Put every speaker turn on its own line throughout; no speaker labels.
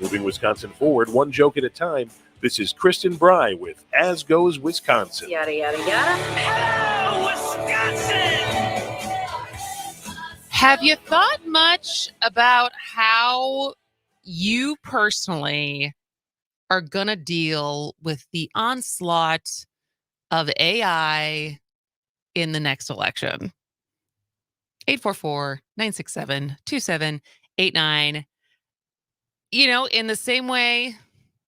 Moving Wisconsin forward, one joke at a time. This is Kristen Bry with As Goes Wisconsin.
Yada, yada, yada.
Hello, Wisconsin!
Have you thought much about how you personally are going to deal with the onslaught of AI in the next election? 844-967-2789. You know, in the same way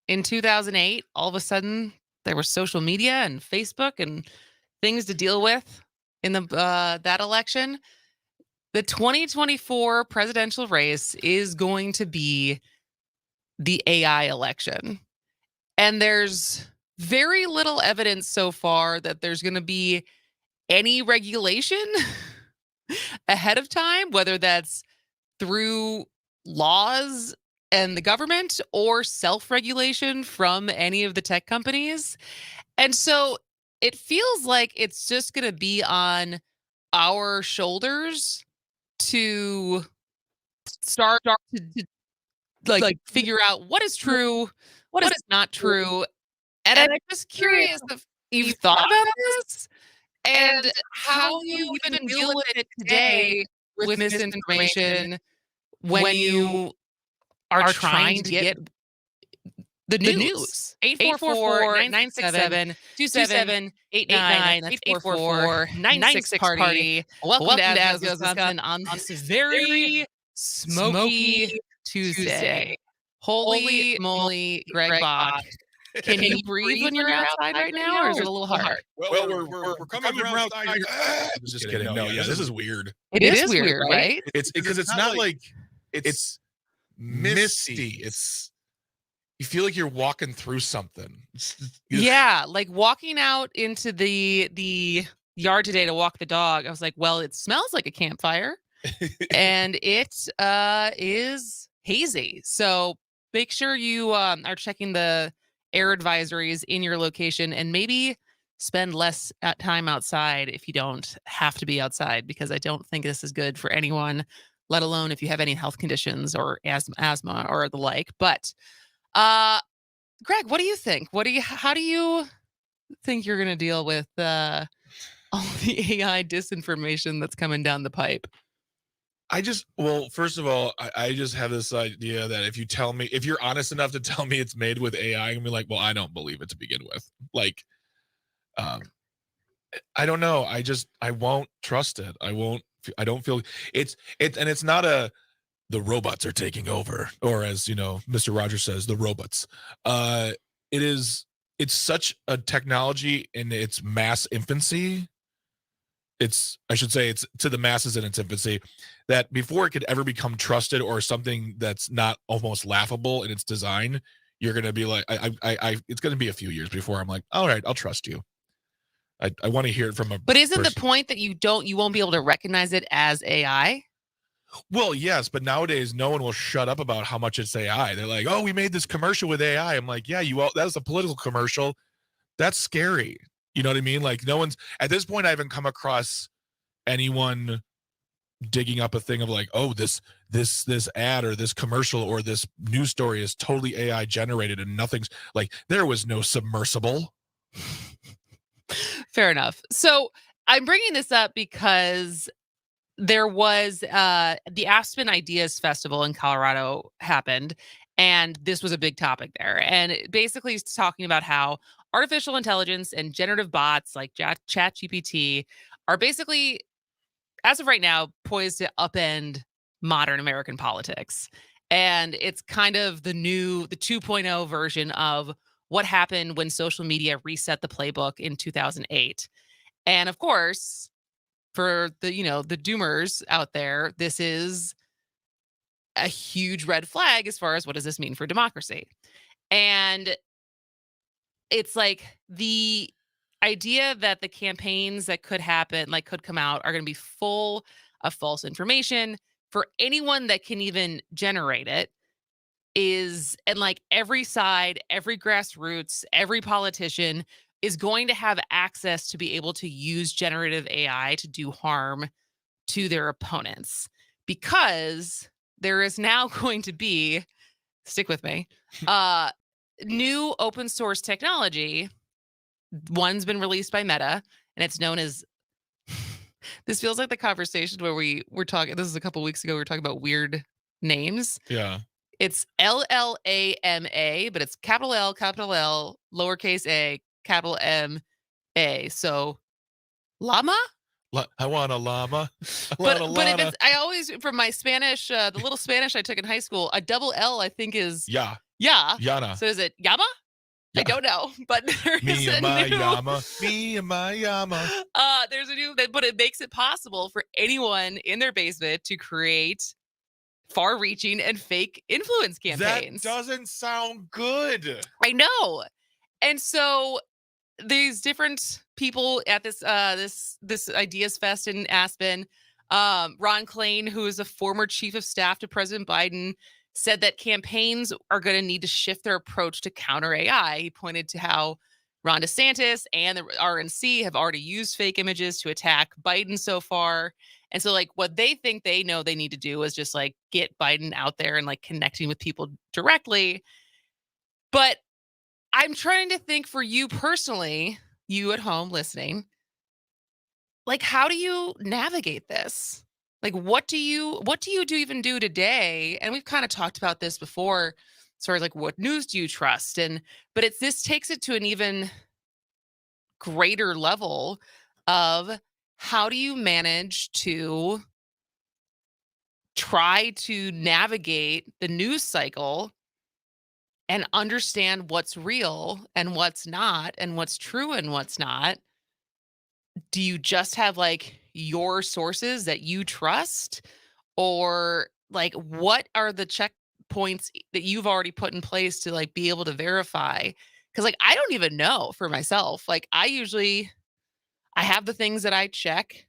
in 2008, all of a sudden there was social media and Facebook and things to deal with in the that election. The 2024 presidential race is going to be the AI election. And there's very little evidence so far that there's going to be any regulation ahead of time, whether that's through laws and the government or self-regulation from any of the tech companies. And so it feels like it's just going to be on our shoulders to start to like figure out what is true, what is not true. And I'm just curious if you've thought about this and how you even deal with it today with misinformation when you are trying to get the news. 844-967-2789. That's 844-96 Welcome to As Goes Wisconsin on this very smoky Tuesday. Holy moly, Greg Bach. Can you breathe when you're outside right now, or is it a little hard?
Well, we're coming from outside. I'm just kidding. No, yeah, this is weird.
It is weird, right?
It's because it's not like it's misty. It's you feel like you're walking through something.
Yeah, like walking out into the yard today to walk the dog. I was like, well, it smells like a campfire, and it is hazy. So make sure you are checking the air advisories in your location, and maybe spend less time outside if you don't have to be outside, because I don't think this is good for anyone, let alone if you have any health conditions or asthma or the like. But Greg, what do you think? How do you think you're going to deal with all the AI disinformation that's coming down the pipe?
First of all, I just have this idea that if you're honest enough to tell me it's made with AI, I'm gonna be like, well, I don't believe it to begin with. Like, I don't know. I won't trust it. I don't feel it's not the robots are taking over, or as you know, Mr. Rogers says, the robots. It's such a technology in its mass infancy. I should say it's to the masses in its infancy, that before it could ever become trusted or something that's not almost laughable in its design, you're going to be like, it's going to be a few years before I'm like, all right, I'll trust you. I want to hear it from a
But isn't the point that you won't be able to recognize it as AI?
Well, yes, but nowadays no one will shut up about how much it's AI. They're like, oh, we made this commercial with AI. I'm like, yeah, that was a political commercial. That's scary. You know what I mean? Like, no one's at this point. I haven't come across anyone digging up a thing of like, oh, this ad or this commercial or this news story is totally AI generated, and nothing's like, there was no submersible.
Fair enough. So I'm bringing this up because there was the Aspen Ideas Festival in Colorado happened, and this was a big topic there. And it basically is talking about how artificial intelligence and generative bots like ChatGPT are basically, as of right now, poised to upend modern American politics. And it's kind of the 2.0 version of what happened when social media reset the playbook in 2008. And of course, for the doomers out there, this is a huge red flag as far as what does this mean for democracy. And it's like the idea that the campaigns that could happen, like could come out, are going to be full of false information for anyone that can even generate it and like every side, every grassroots, every politician is going to have access to be able to use generative AI to do harm to their opponents, because there is now going to be stick with me. New open source technology. One's been released by Meta, and it's known as. This feels like the conversation where we were talking. This is a couple weeks ago. We were talking about weird names.
Yeah.
It's LLAMA, but it's capital L, lowercase a, capital MA. So llama?
I want a llama. I
But
want a
but if
llama.
it's I always from my Spanish, the little Spanish I took in high school, a double L I think is
Yeah.
yeah.
Yana.
So is it Yama? I
Yeah.
don't know, but there
Me
is a
and my
new
llama. Me and my llama.
there's a new but it makes it possible for anyone in their basement to create far-reaching and fake influence campaigns.
That doesn't sound good.
I know. And so these different people at this this Ideas Fest in Aspen, Ron Klain, who is a former chief of staff to President Biden, said that campaigns are going to need to shift their approach to counter AI. He pointed to how Ron DeSantis and the RNC have already used fake images to attack Biden so far. And so like what they think they know they need to do is just like get Biden out there and like connecting with people directly. But I'm trying to think for you personally, you at home listening, like how do you navigate this? Like what do you even do today? And we've kind of talked about this before, as far as like what news do you trust? But this takes it to an even greater level of how do you manage to try to navigate the news cycle and understand what's real and what's not and what's true and what's not? Do you just have like your sources that you trust, or like what are the checkpoints that you've already put in place to like be able to verify? Because like I don't even know for myself. Like I have the things that I check,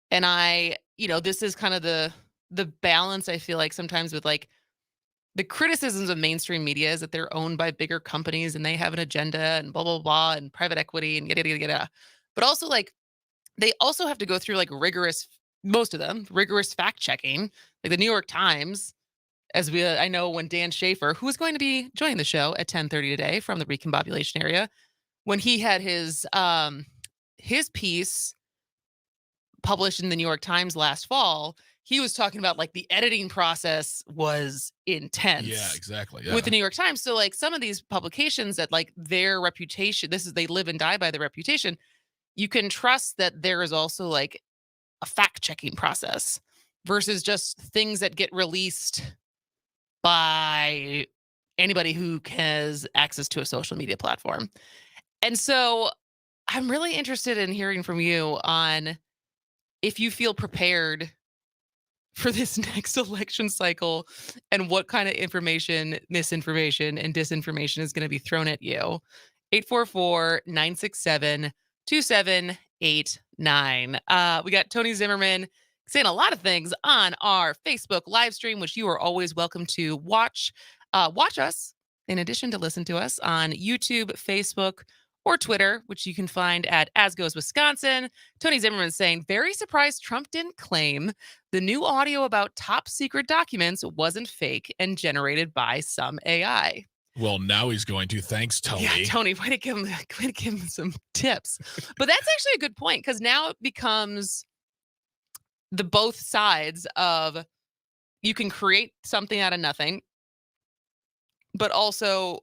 and this is kind of the balance I feel like sometimes with like the criticisms of mainstream media is that they're owned by bigger companies and they have an agenda and blah, blah, blah, and private equity and yada. But also like, they also have to go through like most of them, rigorous fact checking. Like the New York Times, I know when Dan Shafer, who is going to be joining the show at 10:30 today from the Recombobulation area, when he had his piece published in the New York Times last fall, he was talking about like the editing process was intense.
Yeah, exactly. Yeah.
With the New York Times. So like some of these publications that like their reputation, they live and die by their reputation. You can trust that there is also like a fact checking process versus just things that get released by anybody who has access to a social media platform. And so I'm really interested in hearing from you on if you feel prepared for this next election cycle and what kind of information, misinformation, and disinformation is going to be thrown at you. 844-967-2789. We got Tony Zimmerman saying a lot of things on our Facebook live stream, which you are always welcome to watch. Watch us, in addition to listen to us, on YouTube, Facebook, or Twitter, which you can find at As Goes Wisconsin. Tony Zimmerman saying, very surprised Trump didn't claim the new audio about top secret documents wasn't fake and generated by some AI.
Well, now he's going to. Thanks, Tony.
Yeah, Tony, way to give him some tips. But that's actually a good point, because now it becomes the both sides of you can create something out of nothing, but also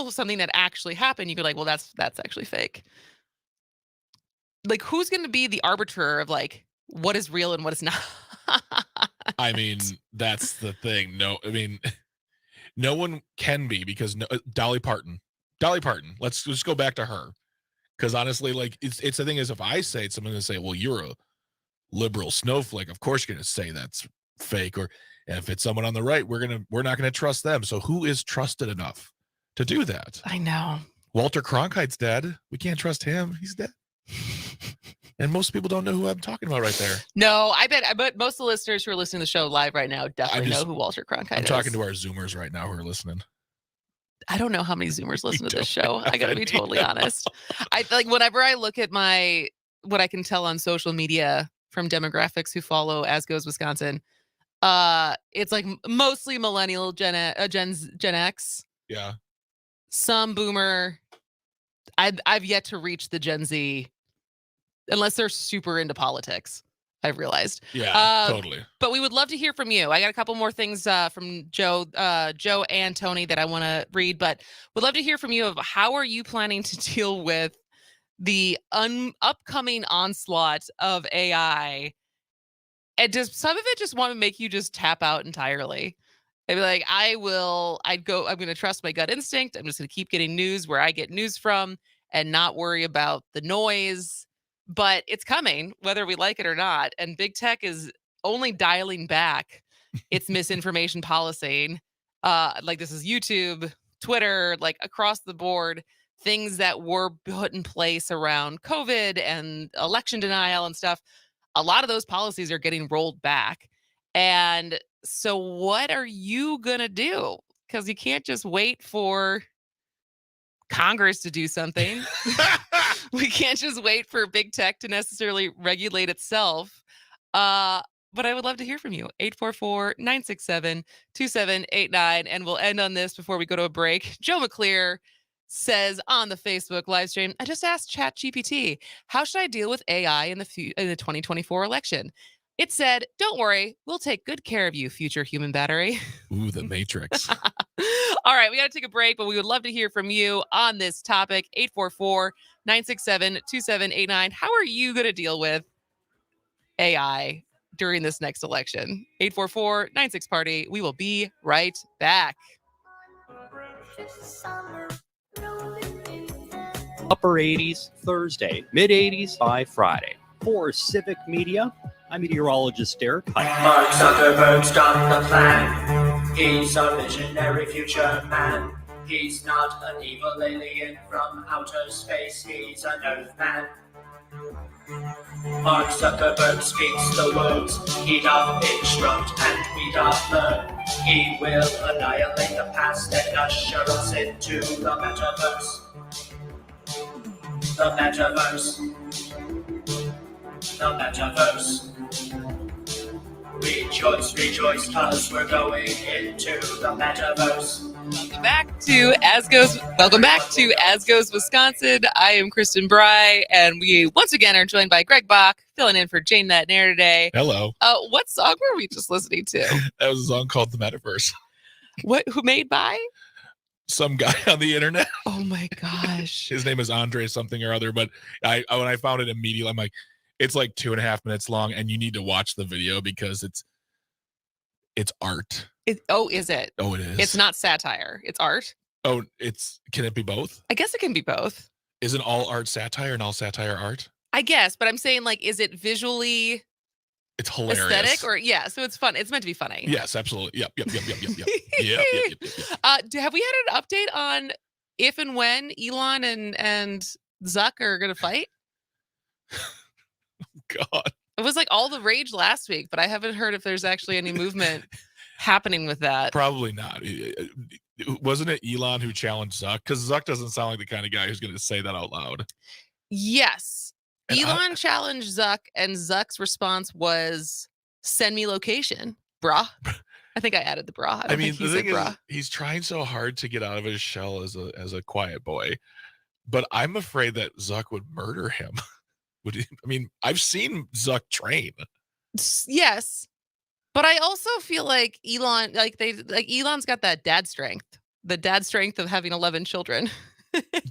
something that actually happened. You could like, well, that's actually fake. Like, who's going to be the arbiter of like what is real and what is not?
I mean, that's the thing. No, I mean, no one can be, because Dolly Parton. Let's just go back to her, because honestly, like it's the thing is, if I say it, someone's gonna say, well, you're a liberal snowflake. Of course, you're gonna say that's fake. Or if it's someone on the right, we're not gonna trust them. So who is trusted enough to do that?
I know.
Walter Cronkite's dead. We can't trust him. He's dead. And most people don't know who I'm talking about right there.
No, I bet most of the listeners who are listening to the show live right now definitely know who Walter Cronkite is.
I'm talking to our Zoomers right now who are listening.
I don't know how many Zoomers listen to this show. I got to be totally honest. I like whenever I look at what I can tell on social media from demographics who follow As Goes Wisconsin, It's like mostly millennial, Gen X,
Yeah.
some boomer. I've yet to reach the Gen Z, unless they're super into politics. I've realized.
Yeah, totally.
But we would love to hear from you. I got a couple more things from Joe and Tony that I want to read, but would love to hear from you of how are you planning to deal with the upcoming onslaught of AI. And just some of it just want to make you just tap out entirely. I'd be like, I'm going to trust my gut instinct. I'm just going to keep getting news where I get news from and not worry about the noise. But it's coming, whether we like it or not. And big tech is only dialing back its misinformation policy. Like this is YouTube, Twitter, like across the board, things that were put in place around COVID and election denial and stuff. A lot of those policies are getting rolled back. And so what are you going to do? Because you can't just wait for Congress to do something. We can't just wait for big tech to necessarily regulate itself. But I would love to hear from you. 844-967-2789. And we'll end on this before we go to a break. Joe McClear says on the Facebook live stream, I just asked ChatGPT, how should I deal with AI in the 2024 election? It said, don't worry, we'll take good care of you, future human battery.
Ooh, the Matrix.
All right, we got to take a break, but we would love to hear from you on this topic. 844-967-2789. How are you going to deal with AI during this next election? 844-96-PARTY. We will be right back.
Upper 80s Thursday, mid 80s by Friday. For Civic Media, I'm meteorologist Derek.
Mark Zuckerberg's got the plan. He's a visionary future man. He's not an evil alien from outer space. He's an Earthman. Mark Zuckerberg speaks the words. He doth instruct and we doth learn. He will annihilate the past and usher us into the metaverse. The metaverse. The metaverse. Rejoice, rejoice, cause we're going into the metaverse.
Welcome back to As Goes Wisconsin. I am Kristen Bry, and we once again are joined by Greg Bach, filling in for Jane That Nair today.
Hello.
What song were we just listening to?
That was a song called The Metaverse.
Who made by?
Some guy on the internet.
Oh my gosh.
His name is Andre something or other, but when I found it immediately, I'm like, it's like 2.5 minutes long, and you need to watch the video because it's art.
Is it?
Oh, it is.
It's not satire. It's art.
Oh, can it be both?
I guess it can be both.
Isn't all art satire and all satire art?
I guess, but I'm saying, like, is it visually
It's hilarious.
aesthetic or so it's fun. It's meant to be funny.
Yes, absolutely. Yep. Yep.
Have we had an update on if and when Elon and Zuck are gonna fight?
God.
It was like all the rage last week, but I haven't heard if there's actually any movement happening with that.
Probably not. Wasn't it Elon who challenged Zuck? Because Zuck doesn't sound like the kind of guy who's going to say that out loud.
Yes.
And
Elon challenged Zuck, and Zuck's response was, send me location, brah. I think I added the bra.
I mean, the thing is, he's trying so hard to get out of his shell as a quiet boy, but I'm afraid that Zuck would murder him. I've seen Zuck train.
Yes, but I also feel like Elon, Elon's got that dad strength, the dad strength of having 11 children.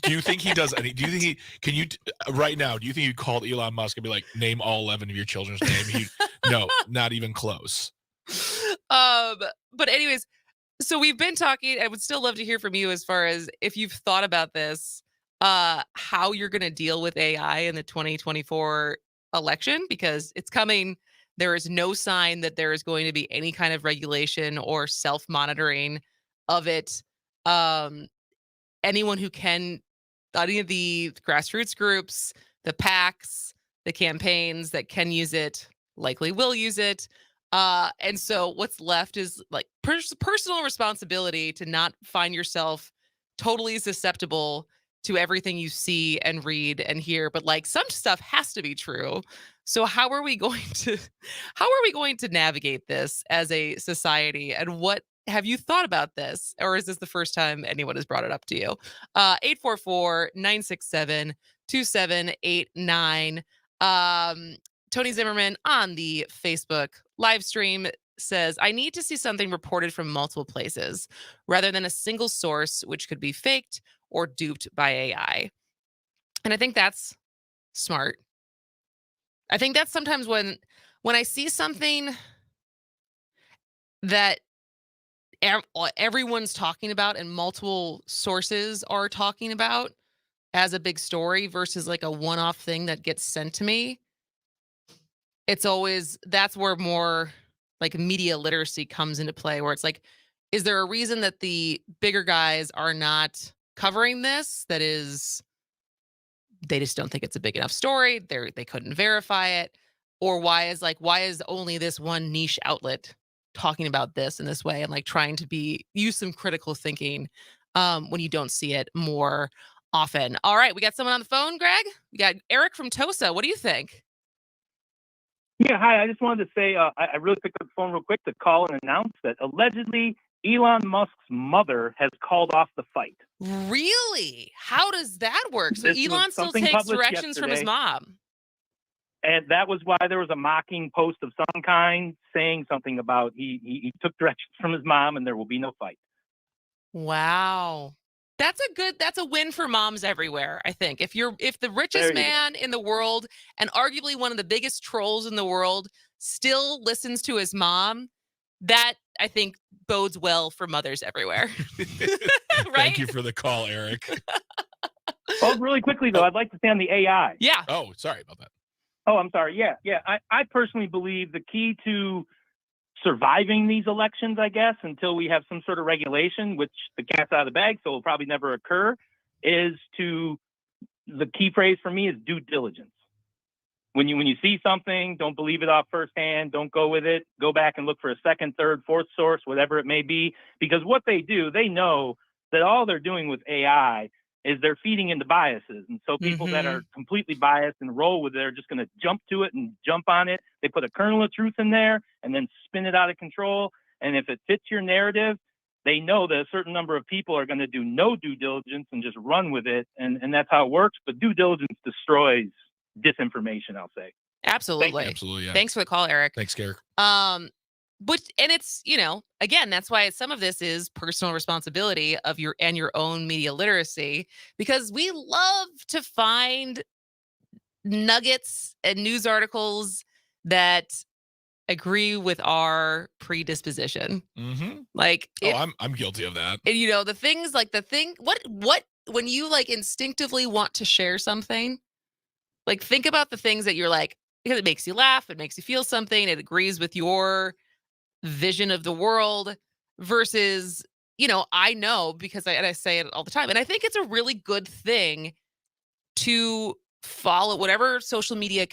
Do you think he does any? Do you think right now? Do you think you called Elon Musk and be like, name all 11 of your children's name? No, not even close.
But anyways, so we've been talking. I would still love to hear from you as far as if you've thought about this, how you're going to deal with AI in the 2024 election, because it's coming. There is no sign that there is going to be any kind of regulation or self-monitoring of it. Anyone who can, any of the grassroots groups, the PACs, the campaigns that can use it likely will use it. And so what's left is like personal responsibility to not find yourself totally susceptible to everything you see and read and hear. But like some stuff has to be true. So how are we going to navigate this as a society? And what have you thought about this? Or is this the first time anyone has brought it up to you? 844-967-2789. Tony Zimmerman on the Facebook live stream says, I need to see something reported from multiple places rather than a single source, which could be faked or duped by AI. And I think that's smart. I think that's sometimes when I see something that everyone's talking about and multiple sources are talking about as a big story versus like a one-off thing that gets sent to me, that's where more like media literacy comes into play, where it's like, is there a reason that the bigger guys are not covering this? That is, they just don't think it's a big enough story. They couldn't verify it. Or why is only this one niche outlet talking about this in this way, and like trying to use some critical thinking when you don't see it more often. All right, we got someone on the phone, Greg. We got Eric from Tosa. What do you think?
Yeah, hi. I just wanted to say I really picked up the phone real quick to call and announce that allegedly Elon Musk's mother has called off the fight.
Really? How does that work? So
This was
Elon still
something
takes
published
directions from his
yesterday.
mom.
And that was why there was a mocking post of some kind saying something about he took directions from his mom and there will be no fight.
Wow. That's a win for moms everywhere, I think. If the richest man in the world and arguably one of the biggest trolls in the world still listens to his mom, that I think bodes well for mothers everywhere. Right?
Thank you for the call, Eric.
Oh, really quickly though, I'd like to say on the AI.
Yeah.
Oh, sorry about that.
Oh, I'm sorry. Yeah. I personally believe the key to surviving these elections, I guess, until we have some sort of regulation, which the cat's out of the bag, so will probably never occur, the key phrase for me is due diligence. When you see something, don't believe it off firsthand, don't go with it, go back and look for a second, third, fourth source, whatever it may be, because what they do, they know that all they're doing with AI is they're feeding into biases. And so people that are completely biased and roll with it are just going to jump to it and jump on it. They put a kernel of truth in there and then spin it out of control. And if it fits your narrative, they know that a certain number of people are going to do no due diligence and just run with it. And that's how it works. But due diligence destroys disinformation, I'll say.
Absolutely.
Absolutely. Yeah.
Thanks for the call, Eric.
Thanks, Eric.
And it's, again, that's why some of this is personal responsibility of your own media literacy, because we love to find nuggets and news articles that agree with our predisposition.
Mm-hmm.
Like,
I'm guilty of that.
When you like instinctively want to share something, like think about the things that you're like, because it makes you laugh, it makes you feel something, it agrees with your vision of the world versus, I know because I say it all the time. And I think it's a really good thing to follow whatever social media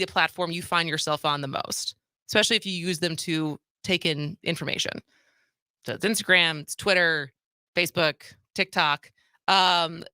platform you find yourself on the most, especially if you use them to take in information. So it's Instagram, it's Twitter, Facebook, TikTok. Follow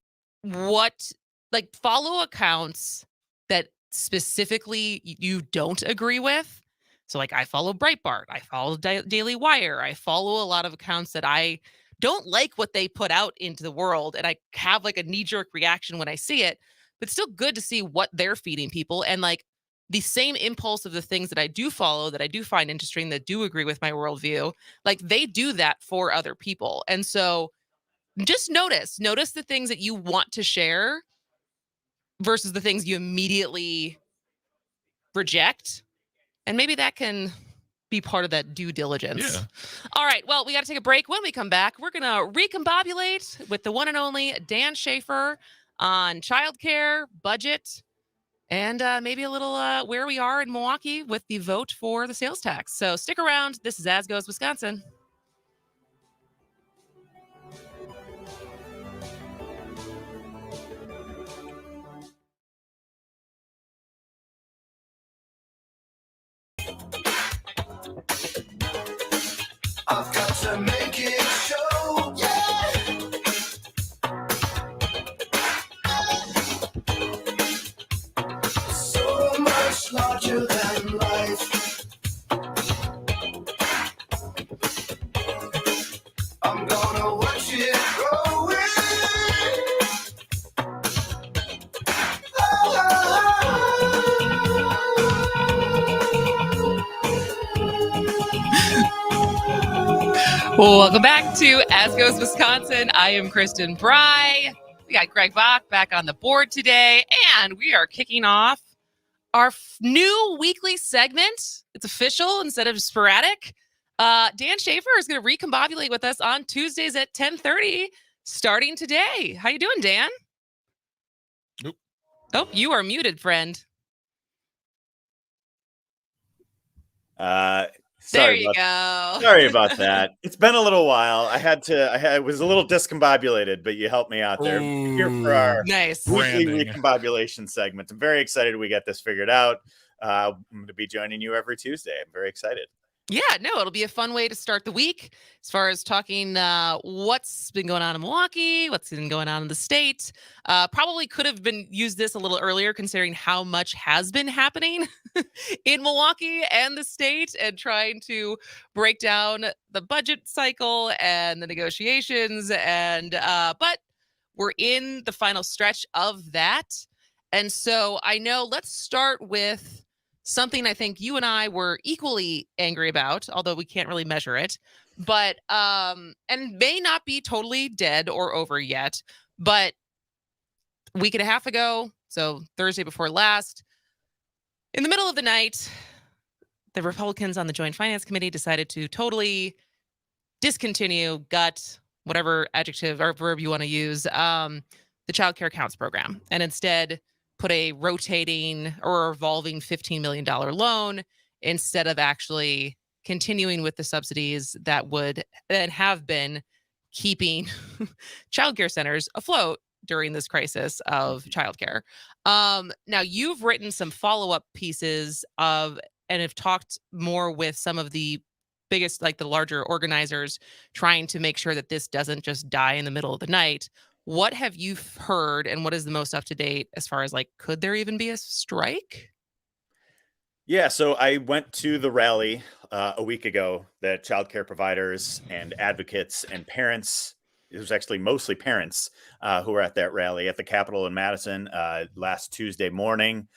accounts that specifically you don't agree with. So like I follow Breitbart, I follow Daily Wire, I follow a lot of accounts that I don't like what they put out into the world. And I have like a knee-jerk reaction when I see it, but it's still good to see what they're feeding people. And like the same impulse of the things that I do follow, that I do find interesting, that do agree with my worldview, like they do that for other people. And so just notice the things that you want to share versus the things you immediately reject. And maybe that can be part of that due diligence.
Yeah.
All right. Well, we got to take a break. When we come back, we're going to recombobulate with the one and only Dan Shafer on childcare, budget, and maybe a little where we are in Milwaukee with the vote for the sales tax. So stick around. This is As Goes Wisconsin.
I've got to make it show, yeah. I'm gonna watch it growing.
Welcome back to As Goes Wisconsin. I am Kristen Bry. We got Greg Bach back on the board today, and we are kicking off our new weekly segment. It's official instead of sporadic. Dan Shafer is going to recombobulate with us on Tuesdays at 10:30, starting today. How you doing, Dan?
Nope.
Oh, you are muted, friend. There
Sorry
you
about,
go.
sorry about that. It's been a little while. I was a little discombobulated, but you helped me out there. Here for our
Nice.
weekly
Branding.
recombobulation segment. I'm very excited we got this figured out. I'm going to be joining you every Tuesday. I'm very excited.
Yeah, no, it'll be a fun way to start the week as far as talking what's been going on in Milwaukee, what's been going on in the state. Probably could have been used this a little earlier considering how much has been happening in Milwaukee and the state, and trying to break down the budget cycle and the negotiations. And but we're in the final stretch of that. And so I know, let's start with something I think you and I were equally angry about, although we can't really measure it, but and may not be totally dead or over yet. But a week and a half ago, so Thursday before last, in the middle of the night, the Republicans on the Joint Finance Committee decided to totally discontinue, gut, whatever adjective or verb you want to use, the Child Care Counts program, and instead put a rotating or revolving $15 million loan instead of actually continuing with the subsidies that would and have been keeping childcare centers afloat during this crisis of childcare. Now, you've written some follow-up pieces and have talked more with some of the biggest, like the larger organizers, trying to make sure that this doesn't just die in the middle of the night. What have you heard, and what is the most up to date as far as, like, could there even be a strike?
Yeah, so I went to the rally a week ago that childcare providers and advocates and parents, it was actually mostly parents who were at that rally at the Capitol in Madison last Tuesday morning.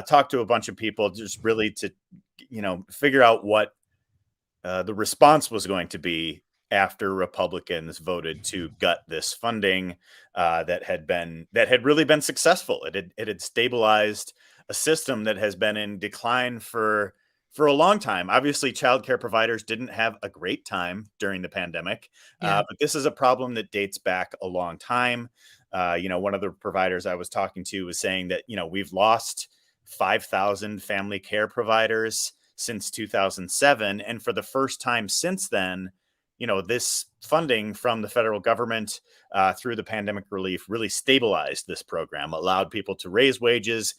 Talked to a bunch of people just really to, figure out what the response was going to be after Republicans voted to gut this funding that had really been successful. It had stabilized a system that has been in decline for a long time. Obviously, childcare providers didn't have a great time during the pandemic,
Yeah.
but this is a problem that dates back a long time. One of the providers I was talking to was saying that, we've lost 5,000 family care providers since 2007. And for the first time since then, this funding from the federal government through the pandemic relief really stabilized this program, allowed people to raise wages,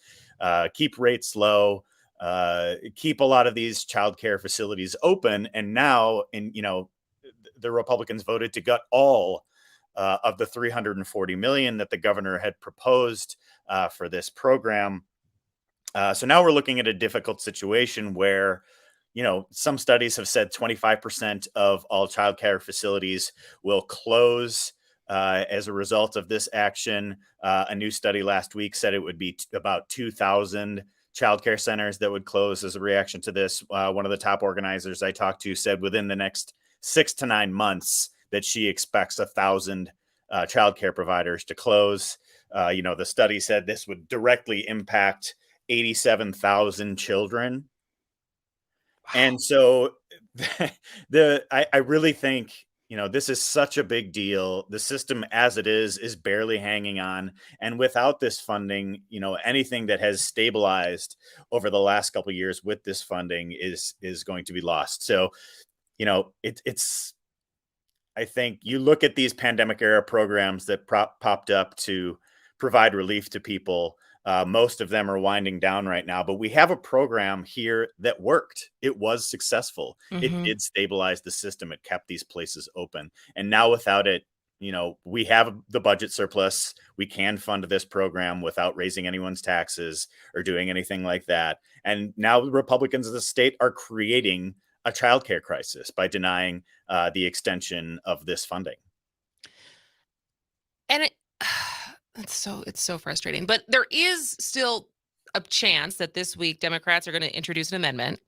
keep rates low, keep a lot of these childcare facilities open. And now, the Republicans voted to gut all of the $340 million that the governor had proposed for this program. So now we're looking at a difficult situation where, some studies have said 25% of all childcare facilities will close as a result of this action. A new study last week said it would be about 2,000 childcare centers that would close as a reaction to this. One of the top organizers I talked to said within the next 6 to 9 months that she expects 1,000 childcare providers to close. The study said this would directly impact 87,000 children. And so I really think, this is such a big deal. The system as it is barely hanging on. And without this funding, anything that has stabilized over the last couple of years with this funding is going to be lost. So, it's I think you look at these pandemic era programs that popped up to provide relief to people. Most of them are winding down right now, but we have a program here that worked. It was successful. It did stabilize the system. It kept these places open. And now without it, we have the budget surplus. We can fund this program without raising anyone's taxes or doing anything like that. And now the Republicans of the state are creating a childcare crisis by denying the extension of this funding.
And it's so frustrating. But there is still a chance that this week Democrats are going to introduce an amendment.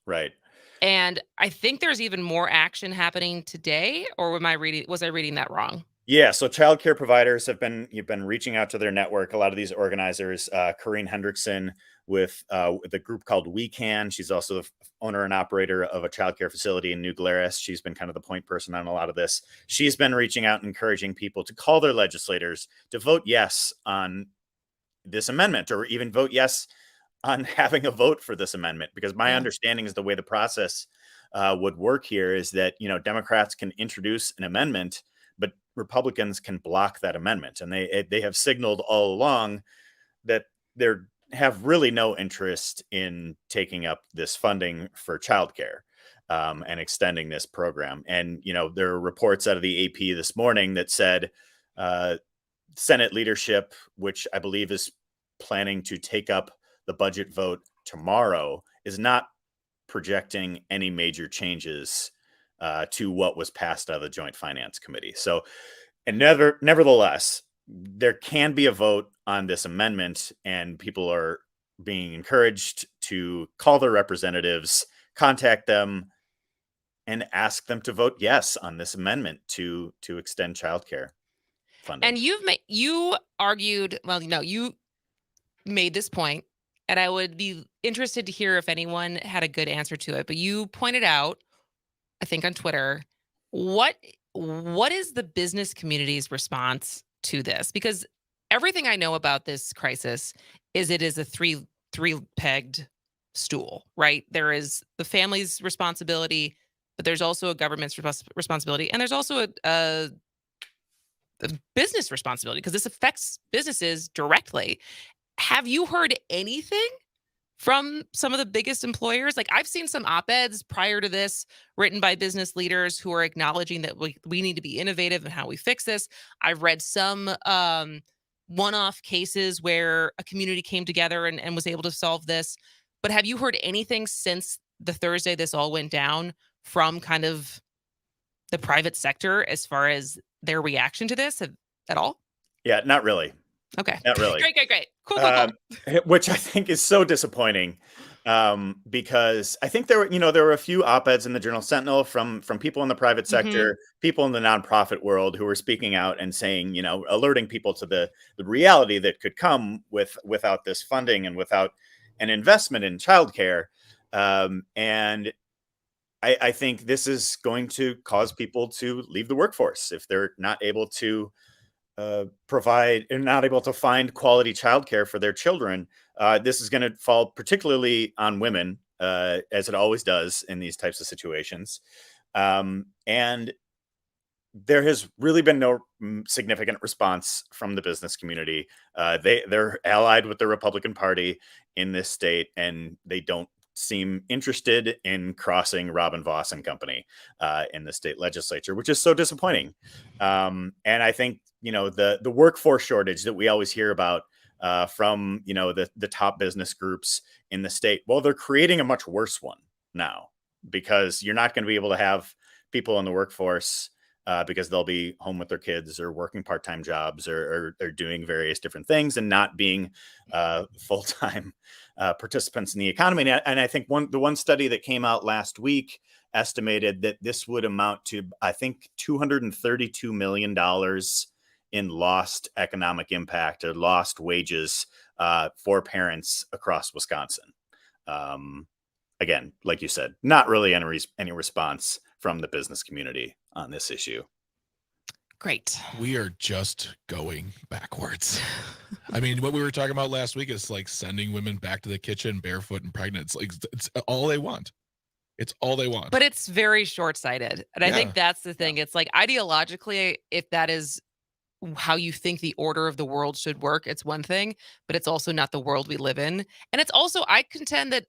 Right.
And I think there's even more action happening today, or was I reading that wrong?
Yeah, so childcare providers you've been reaching out to their network. A lot of these organizers, Corrine Hendrickson with the group called We Can. She's also the owner and operator of a childcare facility in New Glarus. She's been kind of the point person on a lot of this. She's been reaching out and encouraging people to call their legislators to vote yes on this amendment, or even vote yes on having a vote for this amendment, because my understanding is the way the process would work here is that, Democrats can introduce an amendment, but Republicans can block that amendment. And they have signaled all along that they have really no interest in taking up this funding for childcare and extending this program. And, there are reports out of the AP this morning that said Senate leadership, which I believe is planning to take up the budget vote tomorrow, is not projecting any major changes to what was passed out of the Joint Finance Committee. So, and nevertheless, there can be a vote on this amendment, and people are being encouraged to call their representatives, contact them, and ask them to vote yes on this amendment to extend childcare funding.
And you argued, you made this point, and I would be interested to hear if anyone had a good answer to it. But you pointed out, I think on Twitter, what is the business community's response to this? Because everything I know about this crisis is it is a three-pegged stool, right? There is the family's responsibility, but there's also a government's responsibility, and there's also a business responsibility, because this affects businesses directly. Have you heard anything from some of the biggest employers? Like, I've seen some op-eds prior to this written by business leaders who are acknowledging that we need to be innovative in how we fix this. I've read some one-off cases where a community came together and was able to solve this. But have you heard anything since the Thursday this all went down from kind of the private sector as far as their reaction to this at all?
Yeah, not really.
Okay.
Not really.
Great. Cool.
Which I think is so disappointing, because I think there were a few op-eds in the Journal Sentinel from people in the private sector, people in the nonprofit world who were speaking out and saying, alerting people to the reality that could come without this funding and without an investment in childcare. And I think this is going to cause people to leave the workforce if they're not able to provide and not able to find quality childcare for their children. This is going to fall particularly on women, as it always does in these types of situations. And there has really been no significant response from the business community. They're allied with the Republican Party in this state, and they don't seem interested in crossing Robin Voss and company in the state legislature, which is so disappointing. And I think, the workforce shortage that we always hear about from, the top business groups in the state, well, they're creating a much worse one now, because you're not going to be able to have people in the workforce because they'll be home with their kids or working part-time jobs or doing various different things and not being full-time participants in the economy. And I think the one study that came out last week estimated that this would amount to, I think, $232 million in lost economic impact or lost wages for parents across Wisconsin. Again, like you said, not really any response from the business community on this issue.
Great.
We are just going backwards. I mean, what we were talking about last week is like sending women back to the kitchen barefoot and pregnant. It's all they want. It's all they want.
But it's very short-sighted. And I think that's the thing. It's like, ideologically, if that is how you think the order of the world should work, it's one thing, but it's also not the world we live in. And it's also, I contend that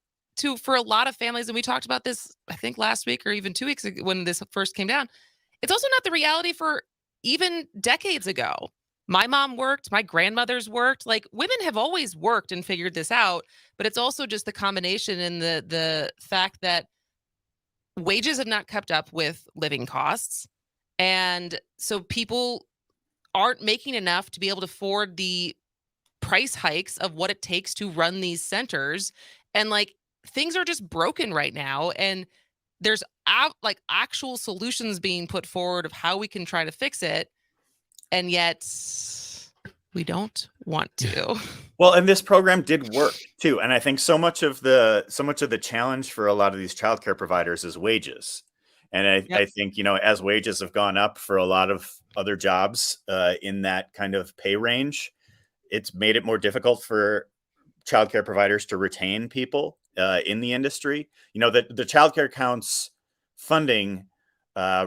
for a lot of families, and we talked about this, I think last week or even 2 weeks ago when this first came down, it's also not the reality for even decades ago. My mom worked, my grandmothers worked. Like, women have always worked and figured this out, but it's also just the combination and the fact that wages have not kept up with living costs. And so people aren't making enough to be able to afford the price hikes of what it takes to run these centers. And like things are just broken right now. And there's like actual solutions being put forward of how we can try to fix it. And yet we don't want to.
Well, and this program did work too. And I think so much of the challenge for a lot of these childcare providers is wages. And I think, as wages have gone up for a lot of other jobs in that kind of pay range, it's made it more difficult for childcare providers to retain people in the industry. The childcare counts funding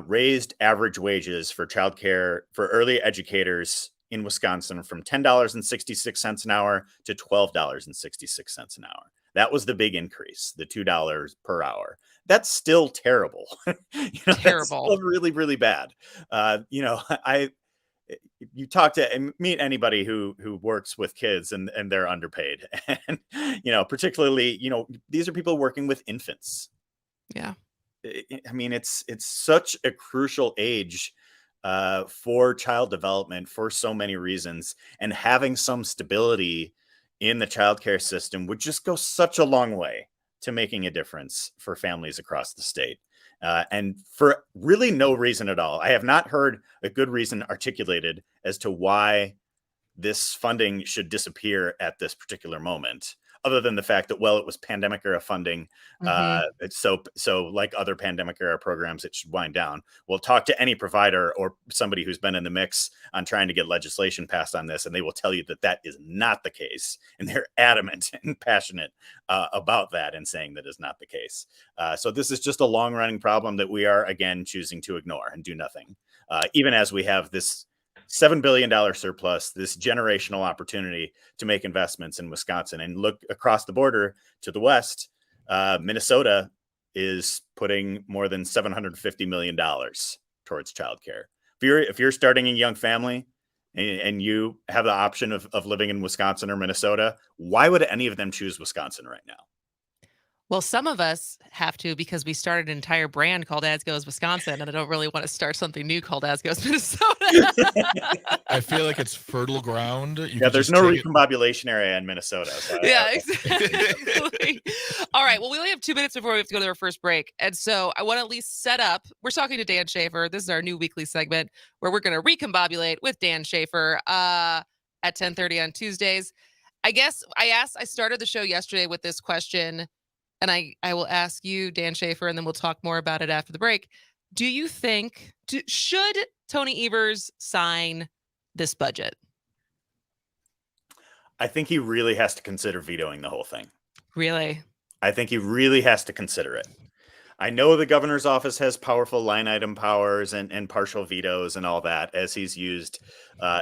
raised average wages for childcare for early educators in Wisconsin from $10.66 an hour to $12.66 an hour. That was the big increase, the $2 per hour. That's still terrible.
Terrible.
That's still really, really bad. You talk to and meet anybody who works with kids and they're underpaid. And, particularly, these are people working with infants.
Yeah.
I mean, it's such a crucial age for child development for so many reasons, and having some stability in the childcare system would just go such a long way to making a difference for families across the state. And for really no reason at all. I have not heard a good reason articulated as to why this funding should disappear at this particular moment, other than the fact that, well, it was pandemic era funding. So like other pandemic era programs, it should wind down. We'll talk to any provider or somebody who's been in the mix on trying to get legislation passed on this, and they will tell you that that is not the case. And they're adamant and passionate about that and saying that is not the case. So this is just a long running problem that we are, again, choosing to ignore and do nothing, even as we have this $7 billion surplus, this generational opportunity to make investments in Wisconsin. And look across the border to the west, Minnesota is putting more than $750 million towards childcare. If you're starting a young family and you have the option of living in Wisconsin or Minnesota, why would any of them choose Wisconsin right now?
Well, some of us have to because we started an entire brand called As Goes Wisconsin, and I don't really want to start something new called As Goes Minnesota.
I feel like it's fertile ground.
There's no recombobulation area in Minnesota. So
exactly. All right. Well, we only have 2 minutes before we have to go to our first break. And so I want to at least set up. We're talking to Dan Shafer. This is our new weekly segment where we're going to recombobulate with Dan Shafer at 10:30 on Tuesdays. I guess I started the show yesterday with this question. And I will ask you, Dan Shafer, and then we'll talk more about it after the break. Do you think, should Tony Evers sign this budget?
I think he really has to consider vetoing the whole thing.
Really?
I think he really has to consider it. I know the governor's office has powerful line item powers and partial vetoes and all that, as he's used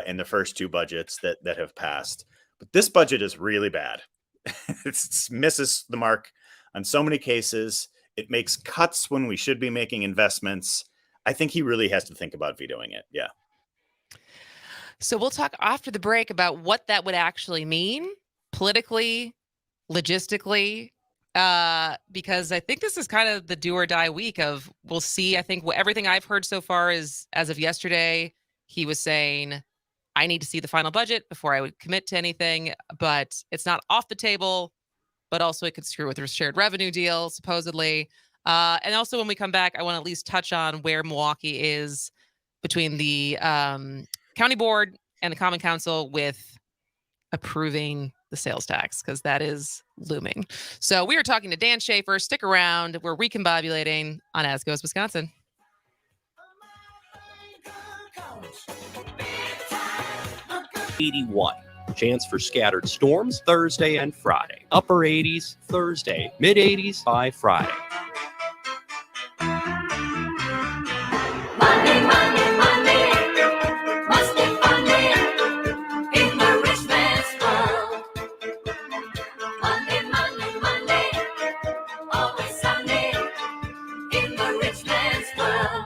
in the first 2 budgets that have passed. But this budget is really bad. It misses the mark on so many cases. It makes cuts when we should be making investments. I think he really has to think about vetoing it. Yeah.
So we'll talk after the break about what that would actually mean politically, logistically, because I think this is kind of the do or die week of we'll see. I think everything I've heard so far is, as of yesterday, he was saying, I need to see the final budget before I would commit to anything, but it's not off the table. But also it could screw with a shared revenue deal, supposedly. And also when we come back, I want to at least touch on where Milwaukee is between the county board and the common council with approving the sales tax, because that is looming. So we are talking to Dan Shafer. Stick around. We're recombobulating on As Goes Wisconsin.
81. Chance for scattered storms Thursday and Friday. Upper 80s Thursday, mid 80s by Friday.
Money, money, money, must be funny in the rich man's world. Money, money, money, always sunny in the rich man's world.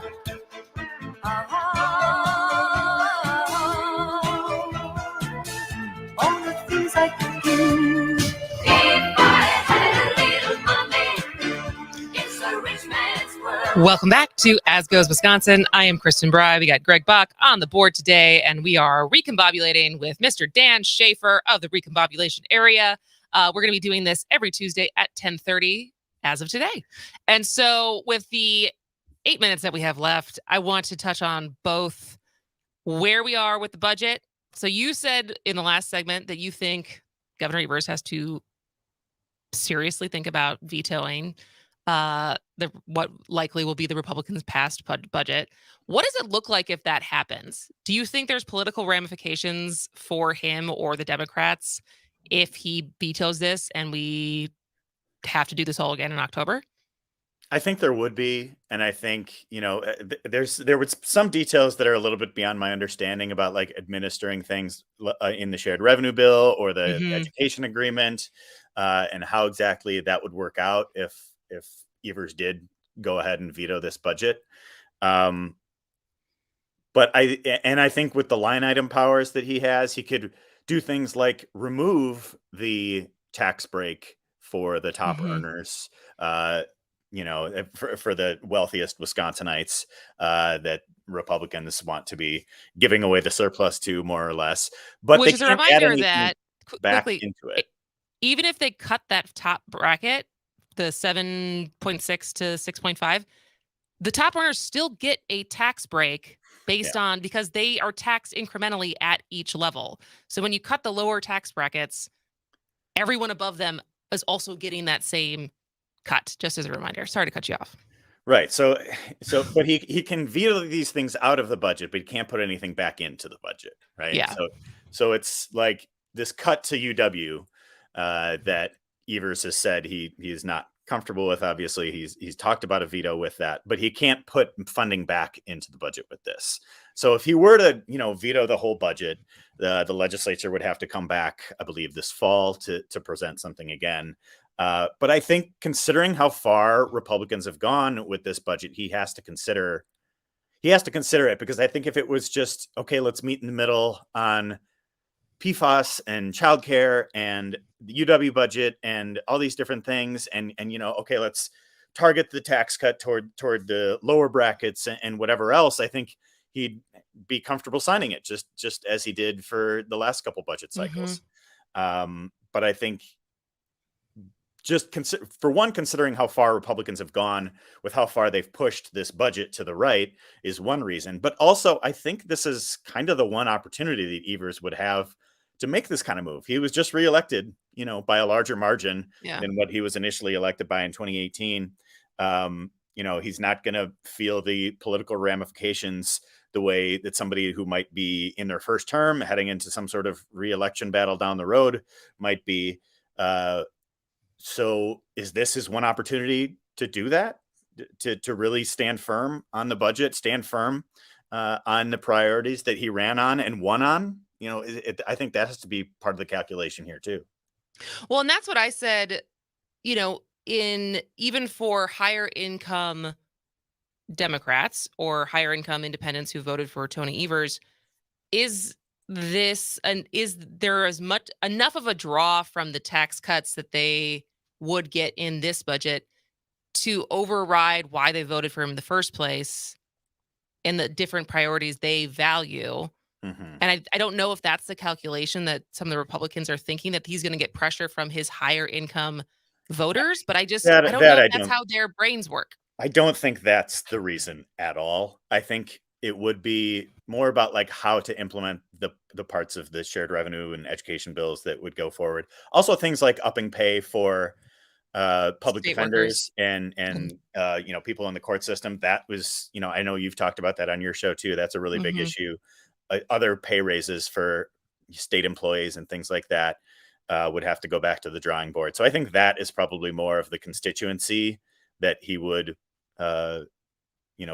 All the things I could do if I had a little money.
Welcome back to As Goes Wisconsin. I am Kristen Bry. We got Greg Buck on the board today, and we are recombobulating with Mr. Dan Shafer of the Recombobulation area. We're going to be doing this every Tuesday at 10:30 as of today. And so with the 8 minutes that we have left, I want to touch on both where we are with the budget. So you said in the last segment that you think Governor Evers has to seriously think about vetoing what likely will be the Republicans' passed budget. What does it look like if that happens? Do you think there's political ramifications for him or the Democrats if he vetoes this and we have to do this all again in October?
I think there would be, and I think there was some details that are a little bit beyond my understanding about like administering things in the shared revenue bill or the education agreement, and how exactly that would work out if Evers did go ahead and veto this budget. But I think with the line item powers that he has, he could do things like remove the tax break for the top earners, for the wealthiest Wisconsinites that Republicans want to be giving away the surplus to, more or less. But
which
they
is a
can't add
reminder
anything
that
back
quickly,
into it.
even if they cut that top bracket, the 7.6 to 6.5, the top earners still get a tax break based on, because they are taxed incrementally at each level. So when you cut the lower tax brackets, everyone above them is also getting that same cut, just as a reminder. Sorry to cut you off.
Right. So, but he can veto these things out of the budget, but he can't put anything back into the budget. Right.
Yeah.
So it's like this cut to UW that Evers has said he is not comfortable with. Obviously, he's talked about a veto with that, but he can't put funding back into the budget with this. So if he were to, veto the whole budget, the legislature would have to come back, I believe, this fall to present something again. But I think considering how far Republicans have gone with this budget, he has to consider it, because I think if it was just, okay, let's meet in the middle on PFAS and childcare and the UW budget and all these different things, and okay, let's target the tax cut toward the lower brackets and whatever else, I think he'd be comfortable signing it, just as he did for the last couple budget cycles. But I think just considering how far Republicans have gone with how far they've pushed this budget to the right is one reason. But also, I think this is kind of the one opportunity that Evers would have to make this kind of move. He was just reelected, by a larger margin than what he was initially elected by in 2018. He's not going to feel the political ramifications the way that somebody who might be in their first term heading into some sort of reelection battle down the road might be. So is this his one opportunity to do that, to really stand firm on the budget, stand firm on the priorities that he ran on and won on? I think that has to be part of the calculation here too.
Well, and that's what I said, even for higher income Democrats or higher income independents who voted for Tony Evers, is there enough of a draw from the tax cuts that they would get in this budget to override why they voted for him in the first place and the different priorities they value? And I don't know if that's the calculation that some of the Republicans are thinking, that he's going to get pressure from his higher income voters. But I don't know if that's how their brains work.
I don't think that's the reason at all. I think it would be more about like how to implement the parts of the shared revenue and education bills that would go forward. Also things like upping pay for public
State
defenders and people in the court system. That was, I know you've talked about that on your show too. That's a really big issue. Other pay raises for state employees and things like that would have to go back to the drawing board. So I think that is probably more of the constituency that he would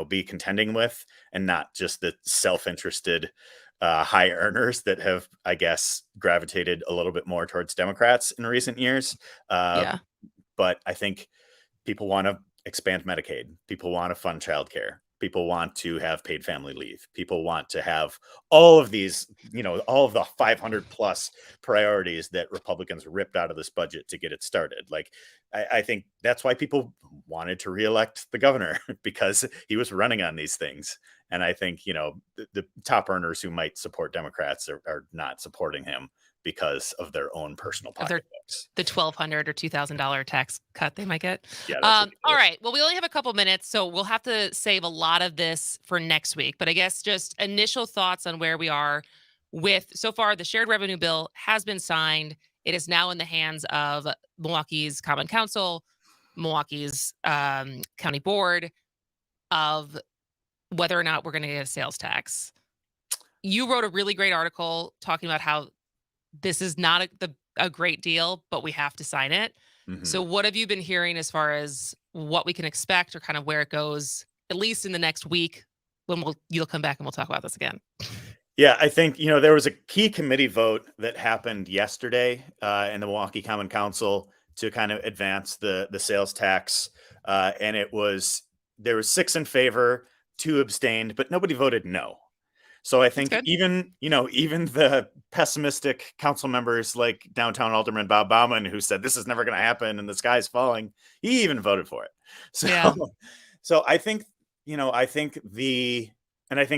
be contending with, and not just the self-interested high earners that have, I guess, gravitated a little bit more towards Democrats in recent years. But I think people want to expand Medicaid. People want to fund childcare. People want to have paid family leave. People want to have all of these, all of the 500 plus priorities that Republicans ripped out of this budget to get it started. Like, I think that's why people wanted to reelect the governor because he was running on these things. And I think, the top earners who might support Democrats are not supporting him because of their own personal pocketbooks.
The $1,200 or $2,000 tax cut they might get.
Yeah. That's
all right. Well, we only have a couple minutes, so we'll have to save a lot of this for next week. But I guess just initial thoughts on where we are with so far. The shared revenue bill has been signed. It is now in the hands of Milwaukee's Common Council, Milwaukee's County Board of whether or not we're going to get a sales tax. You wrote a really great article talking about how this is not a great deal, but we have to sign it.
Mhm.
So what have you been hearing as far as what we can expect or kind of where it goes, at least in the next week when you'll come back and we'll talk about this again?
Yeah, I think, there was a key committee vote that happened yesterday in the Milwaukee Common Council to kind of advance the sales tax. And there was 6 in favor, 2 abstained, but nobody voted no. So I think even the pessimistic council members like downtown Alderman Bob Bauman, who said this is never going to happen and the sky's falling, he even voted for it. So, so I think, I think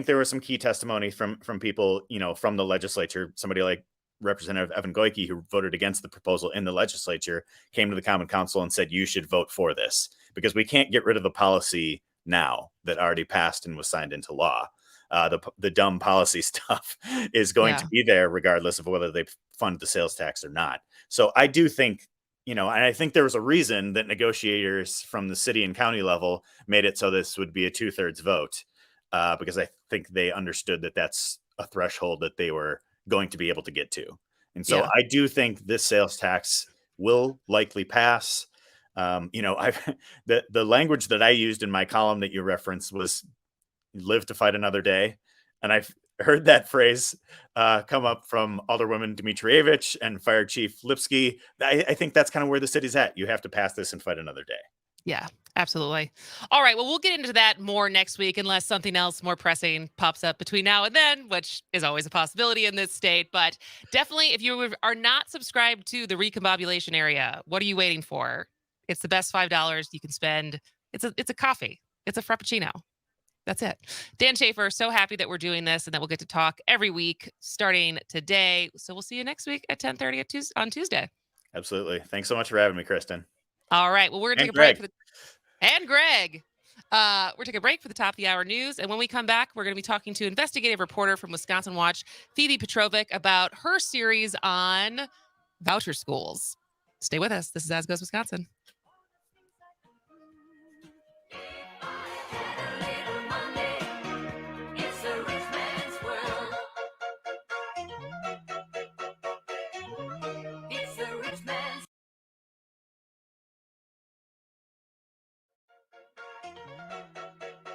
there was some key testimony from people, from the legislature. Somebody like Representative Evan Goyke, who voted against the proposal in the legislature, came to the Common Council and said, you should vote for this because we can't get rid of the policy now that already passed and was signed into law. The dumb policy stuff is going to be there regardless of whether they fund the sales tax or not. So I do think, and I think there was a reason that negotiators from the city and county level made it so this would be a 2/3 vote, because I think they understood that that's a threshold that they were going to be able to get to. And so I do think this sales tax will likely pass. The language that I used in my column that you referenced was live to fight another day. And I've heard that phrase come up from Alderwoman Dmitrievich and Fire Chief Lipsky. I think that's kind of where the city's at. You have to pass this and fight another day.
Yeah, absolutely. All right. Well, we'll get into that more next week unless something else more pressing pops up between now and then, which is always a possibility in this state. But definitely, if you are not subscribed to the Recombobulation area, what are you waiting for? It's the best $5 you can spend. It's a coffee. It's a Frappuccino. That's it. Dan Shafer, so happy that we're doing this and that we'll get to talk every week starting today. So we'll see you next week at 10:30 on Tuesday.
Absolutely. Thanks so much for having me, Kristen.
All right. Well, we're going to take a break. And Greg. We're taking a break for the top of the hour news. And when we come back, we're going to be talking to investigative reporter from Wisconsin Watch, Phoebe Petrovic, about her series on voucher schools. Stay with us. This is As Goes Wisconsin.